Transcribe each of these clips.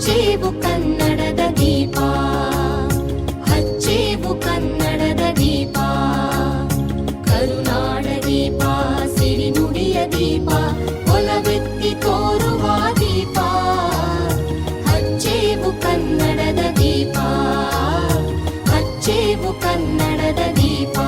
ಹಚ್ಚೇವು ಕನ್ನಡದ ದೀಪ, ಹಚ್ಚೇವು ಕನ್ನಡದ ದೀಪ, ಕರುನಾಡ ದೀಪ, ಸಿರಿನುಡಿಯ ದೀಪ, ಒಲವೆತ್ತಿ ತೋರುವ ದೀಪ. ಹಚ್ಚೇವು ಕನ್ನಡದ ದೀಪ, ಹಚ್ಚೇವು ಕನ್ನಡದ ದೀಪ.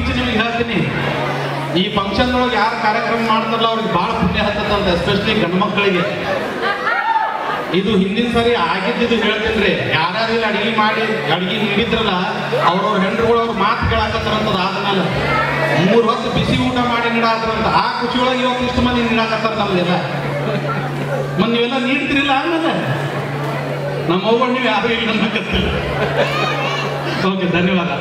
ಕಿಚ್ಚು ನಿಮಗೆ ಹೇಳ್ತೀನಿ, ಈ ಫಂಕ್ಷನ್ ಒಳಗೆ ಯಾರು ಕಾರ್ಯಕ್ರಮ ಮಾಡ್ತಾರಲ್ಲ ಅವ್ರಿಗೆ ಭಾಳ ಪುಣ್ಯ ಹತ್ತಂತ, ಎಸ್ಪೆಷಲಿ ಗಂಡು ಮಕ್ಕಳಿಗೆ. ಇದು ಹಿಂದಿನ ಸರಿ ಆಗಿದ್ದು ಹೇಳ್ತೀನಿ ರೀ, ಯಾರ್ಯಾರು ಇಲ್ಲಿ ಅಡಿಗೆ ನೀಡಿದ್ರಲ್ಲ ಅವ್ರವ್ರ ಹೆಂಡ್ರುಗಳು ಅವ್ರ ಮಾತು ಕೇಳಾಕತ್ತಾರಂತದ. ಆದ್ಮೇಲೆ 3 ಹೊತ್ತು ಬಿಸಿ ಊಟ ಮಾಡಿ ನೀಡಾದ್ರಂತ. ಆ ಖುಷಿ ಒಳಗೆ ಇವತ್ತು ಇಷ್ಟು ಮಂದಿ ನೀಡಾಕತ್ತಾರ ನಮ್ಗೆಲ್ಲ. ಮತ್ತೆ ನೀವೆಲ್ಲ ನೀಡ್ತಿರಿಲ್ಲ ಆಮೇಲೆ ನಮ್ಮ ಅವ್ವ ನೀವು ಯಾರು ಇಲ್ಲ ಅನ್ನಕತ್ತಿಲ್ಲ. ಓಕೆ, ಧನ್ಯವಾದ.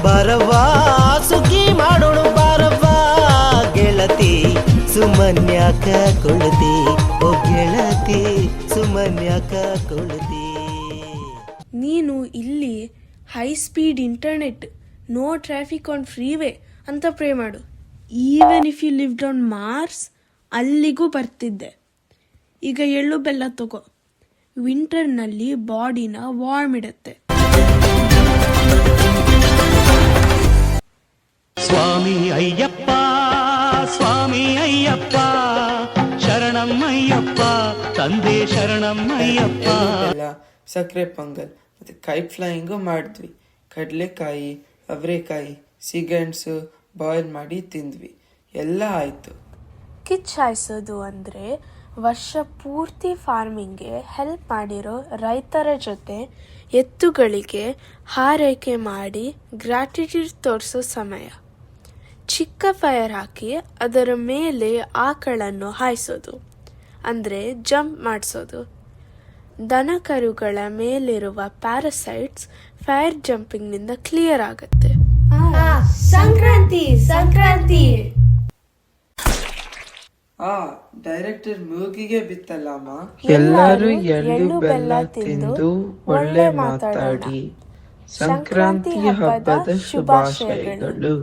ಬಾರವ್ವ ಸುಖಿ ಮಾಡೋಣ ಬಾರವ್ವ ಗೆಳತಿ ಸುಮನ್ಯಾಕ ಕೊಳತಿ ಓ ಗೆಳತಿ ಸುಮನ್ಯಾಕ ಕೊಳತಿ. ನೀನು ಇಲ್ಲಿ high speed internet, no traffic on freeway ಅಂತ ಪ್ರೇ ಮಾಡು. Even if you lived on Mars, ಅಲ್ಲಿಗೂ ಬರ್ತಿದ್ದೆ. ಈಗ ಎಳ್ಳು ಬೆಲ್ಲ ತಗೋ. ವಿಂಟರ್ನಲ್ಲಿ ಬಾಡಿನ ವಾರ್ಮ್ ಇಡುತ್ತೆ. ಸ್ವಾಮಿ ಅಯ್ಯಪ್ಪ ಸ್ವಾಮಿ ಅಯ್ಯಪ್ಪ ಶರಣಂ ಅಯ್ಯಪ್ಪ ತಂದೆ ಶರಣಂ ಅಯ್ಯಪ್ಪ. ಬೆಲ್ಲ, ಸಕ್ಕರೆ ಪೊಂಗಲ್ ಮತ್ತು ಕೈಟ್ ಫ್ಲೈಯಿಂಗು ಮಾಡಿದ್ವಿ. ಕಡಲೆಕಾಯಿ, ಅವರೆಕಾಯಿ, ಸಿಗಂಡ್ಸು ಬಾಯ್ಲ್ ಮಾಡಿ ತಿಂದ್ವಿ. ಎಲ್ಲ ಆಯಿತು. ಕಿಚ್ ಹಾಯಿಸೋದು ಅಂದರೆ ವರ್ಷ ಪೂರ್ತಿ ಫಾರ್ಮಿಂಗ್ಗೆ ಹೆಲ್ಪ್ ಮಾಡಿರೋ ರೈತರ ಜೊತೆ ಎತ್ತುಗಳಿಗೆ ಹಾರೈಕೆ ಮಾಡಿ ಗ್ರ್ಯಾಟಿಟ್ಯೂಡ್ ತೋರಿಸೋ ಸಮಯ. ಚಿಕ್ಕ ಫೈರ್ ಹಾಕಿ ಅದರ ಮೇಲೆ ಆಕಳನ್ನು ಹಾಯಿಸೋದು ಅಂದರೆ ಜಂಪ್ ಮಾಡಿಸೋದು. ದನ ಕರುಗಳ ಮೇಲಿರುವ ಪ್ಯಾರಾಸೈಟ್ಸ್ ಫೈರ್ ಜಂಪಿಂಗ್ನಿಂದ ಕ್ಲಿಯರ್ ಆಗುತ್ತೆ. ಸಂಕ್ರಾಂತಿ ಸಂಕ್ರಾಂತಿ. ಡೈರೆಕ್ಟರ್ ಮೂಗಿಗೆ ಬಿತ್ತಲ್ಲಮ್ಮ. ಎಲ್ಲರೂ ಎಳ್ಳು ಬೆಲ್ಲ ತಿಂದು ಒಳ್ಳೆ ಮಾತಾಡಿ. ಸಂಕ್ರಾಂತಿ ಹಬ್ಬದ ಶುಭಾಶಯಗಳು.